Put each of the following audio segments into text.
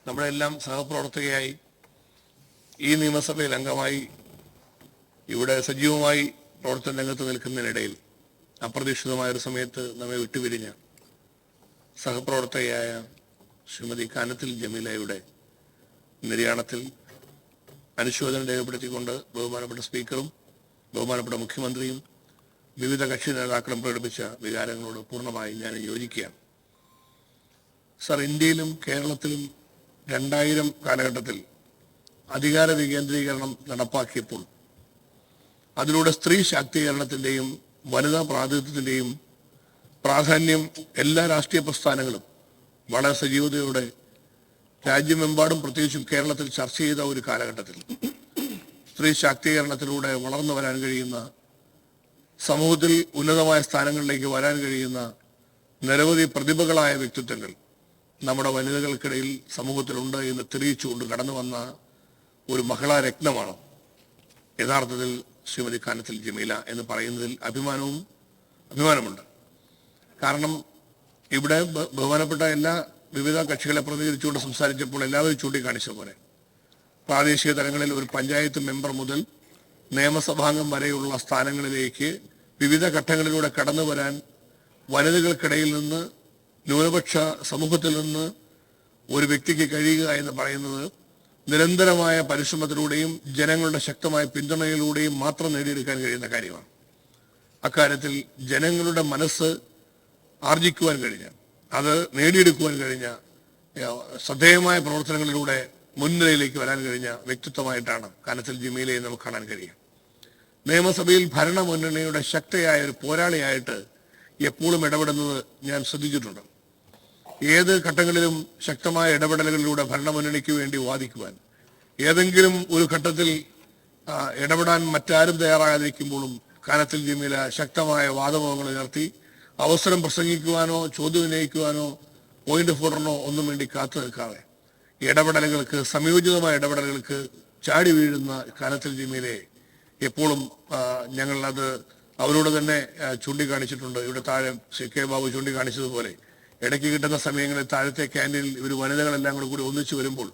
നമ്മുടെ എല്ലാം സഹപ്രവർത്തകയായി ഈ നിയമസഭയിൽ അംഗമായി ഇവിടെ സജീവമായി പ്രവർത്തന രംഗത്ത് നിൽക്കുന്നതിനിടയിൽ അപ്രതീക്ഷിതമായ ഒരു സമയത്ത് നമ്മെ വിട്ടുപിരിഞ്ഞ സഹപ്രവർത്തകയായ ശ്രീമതി കാനത്തിൽ ജമീലയുടെ നിര്യാണത്തിൽ അനുശോചനം രേഖപ്പെടുത്തിക്കൊണ്ട് ബഹുമാനപ്പെട്ട സ്പീക്കറും ബഹുമാനപ്പെട്ട മുഖ്യമന്ത്രിയും വിവിധ കക്ഷി നേതാക്കളും പ്രകടിപ്പിച്ച വികാരങ്ങളോട് പൂർണ്ണമായി ഞാൻ യോജിക്കുകയാണ്. സർ, ഇന്ത്യയിലും കേരളത്തിലും 2000 കാലഘട്ടത്തിൽ അധികാര വികേന്ദ്രീകരണം നടപ്പാക്കിയപ്പോൾ അതിലൂടെ സ്ത്രീ ശാക്തീകരണത്തിൻ്റെയും വനിതാ പ്രാതിനിധ്യത്തിൻ്റെയും പ്രാധാന്യം എല്ലാ രാഷ്ട്രീയ പ്രസ്ഥാനങ്ങളും വളരെ സജീവതയോടെ രാജ്യമെമ്പാടും പ്രത്യേകിച്ചും കേരളത്തിൽ ചർച്ച ചെയ്ത ഒരു കാലഘട്ടത്തിൽ സ്ത്രീ ശാക്തീകരണത്തിലൂടെ വളർന്നു വരാൻ കഴിയുന്ന, സമൂഹത്തിൽ ഉന്നതമായ സ്ഥാനങ്ങളിലേക്ക് വരാൻ കഴിയുന്ന നിരവധി പ്രതിഭകളായ വ്യക്തിത്വങ്ങൾ നമ്മുടെ വനിതകൾക്കിടയിൽ സമൂഹത്തിലുണ്ട് എന്ന് തെളിയിച്ചുകൊണ്ട് കടന്നു വന്ന ഒരു മഹിളാ രത്നമാണ് യഥാർത്ഥത്തിൽ ശ്രീമതി കാനത്തിൽ ജമീല എന്ന് പറയുന്നതിൽ അഭിമാനമുണ്ട്. കാരണം ഇവിടെ ബഹുമാനപ്പെട്ട എല്ലാ വിവിധ കക്ഷികളെ പ്രതിനിധീകരിച്ചുകൊണ്ട് സംസാരിച്ചപ്പോൾ എല്ലാവരും ചൂണ്ടിക്കാണിച്ച പോലെ പ്രാദേശിക തലങ്ങളിൽ ഒരു പഞ്ചായത്ത് മെമ്പർ മുതൽ നിയമസഭാംഗം വരെയുള്ള സ്ഥാനങ്ങളിലേക്ക് വിവിധ ഘട്ടങ്ങളിലൂടെ കടന്നു വരാൻ വനിതകൾക്കിടയിൽ നിന്ന്, ന്യൂനപക്ഷ സമൂഹത്തിൽ നിന്ന് ഒരു വ്യക്തിക്ക് കഴിയുക എന്ന് പറയുന്നത് നിരന്തരമായ പരിശ്രമത്തിലൂടെയും ജനങ്ങളുടെ ശക്തമായ പിന്തുണയിലൂടെയും മാത്രം നേടിയെടുക്കാൻ കഴിയുന്ന കാര്യമാണ്. അക്കാര്യത്തിൽ ജനങ്ങളുടെ മനസ്സ് ആർജിക്കുവാൻ കഴിഞ്ഞ, അത് നേടിയെടുക്കുവാൻ കഴിഞ്ഞ ശ്രദ്ധേയമായ പ്രവർത്തനങ്ങളിലൂടെ മുൻനിരയിലേക്ക് വരാൻ കഴിഞ്ഞ വ്യക്തിത്വമായിട്ടാണ് കാനത്തിൽ ജമീലയെ നമുക്ക് കാണാൻ കഴിയുക. നിയമസഭയിൽ ഭരണമുന്നണിയുടെ ശക്തയായ ഒരു പോരാളിയായിട്ട് എപ്പോഴും ഇടപെടുന്നത് ഞാൻ ശ്രദ്ധിച്ചിട്ടുണ്ട്. ഏത് ഘട്ടങ്ങളിലും ശക്തമായ ഇടപെടലുകളിലൂടെ ഭരണമുന്നണിക്ക് വേണ്ടി വാദിക്കുവാൻ, ഏതെങ്കിലും ഒരു ഘട്ടത്തിൽ ഇടപെടാൻ മറ്റാരും തയ്യാറാകാതിരിക്കുമ്പോഴും കാനത്തിൽ ജമീല ശക്തമായ വാദമുഖങ്ങൾ ഉയർത്തി അവസരം പ്രസംഗിക്കുവാനോ ചോദ്യം ഉന്നയിക്കുവാനോ പോയിന്റ് ഫോറിനോ ഒന്നും വേണ്ടി കാത്തു നിൽക്കാതെ ഇടപെടലുകൾക്ക്, സംയോജിതമായ ഇടപെടലുകൾക്ക് ചാടി വീഴുന്ന കാനത്തിൽ ജമീലയെ എപ്പോഴും ഞങ്ങൾ അത് അവരോട് തന്നെ ചൂണ്ടിക്കാണിച്ചിട്ടുണ്ട്. ഇവിടെ താഴെ ശ്രീ കെ ബാബു ചൂണ്ടിക്കാണിച്ചതുപോലെ ഇടയ്ക്ക് കിട്ടുന്ന സമയങ്ങളിൽ താഴത്തെ ക്യാൻറ്റീനിൽ ഇവർ വനിതകളെല്ലാം കൂടി ഒന്നിച്ചു വരുമ്പോൾ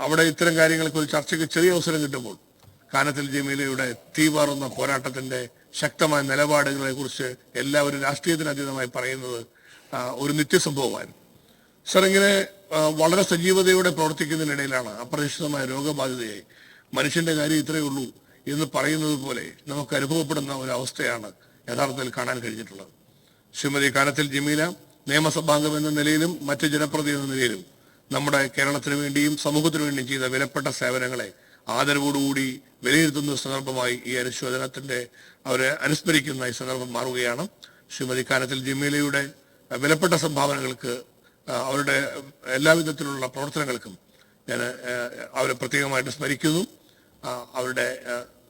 അവിടെ ഇത്തരം കാര്യങ്ങൾക്ക് ഒരു ചർച്ചയ്ക്ക് ചെറിയ അവസരം കിട്ടുമ്പോൾ കാനത്തിൽ ജമീലയുടെ തീവാറുന്ന പോരാട്ടത്തിന്റെ ശക്തമായ നിലപാടുകളെ കുറിച്ച് എല്ലാവരും രാഷ്ട്രീയത്തിന് അതീതമായി പറയുന്നത് ഒരു നിത്യസംഭവമായിരുന്നു. സർ, ഇങ്ങനെ വളരെ സജീവതയോടെ പ്രവർത്തിക്കുന്നതിനിടയിലാണ് അപ്രതീക്ഷിതമായ രോഗബാധിതയായി മനുഷ്യന്റെ കാര്യം ഇത്രയേ ഉള്ളൂ എന്ന് പറയുന്നത് പോലെ നമുക്ക് അനുഭവപ്പെടുന്ന ഒരു അവസ്ഥയാണ് യഥാർത്ഥത്തിൽ കാണാൻ കഴിഞ്ഞിട്ടുള്ളത്. ശ്രീമതി കാനത്തിൽ ജമീല നിയമസഭാംഗം എന്ന നിലയിലും മറ്റ് ജനപ്രതിനിധി എന്ന നിലയിലും നമ്മുടെ കേരളത്തിന് വേണ്ടിയും സമൂഹത്തിനു വേണ്ടിയും ചെയ്ത വിലപ്പെട്ട സേവനങ്ങളെ ആദരവോടുകൂടി വിലയിരുത്തുന്ന സന്ദർഭമായി ഈ അനുശോചനത്തിന്റെ അവരെ അനുസ്മരിക്കുന്ന ഈ സന്ദർഭം മാറുകയാണ്. ശ്രീമതി കാനത്തിൽ ജമീലയുടെ വിലപ്പെട്ട സംഭാവനകൾക്ക്, അവരുടെ എല്ലാവിധത്തിലുള്ള പ്രവർത്തനങ്ങൾക്കും ഞാൻ അവരെ പ്രത്യേകമായിട്ട് സ്മരിക്കുന്നു. അവരുടെ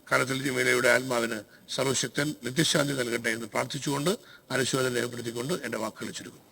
കാനത്തിൽ ജമീലയുടെ ആത്മാവിന് സർവശക്തൻ നിത്യശാന്തി നൽകട്ടെ എന്ന് പ്രാർത്ഥിച്ചുകൊണ്ട് അനുശോചനം രേഖപ്പെടുത്തിക്കൊണ്ട് എൻ്റെ വാക്കുകൾ ചുരുക്കും.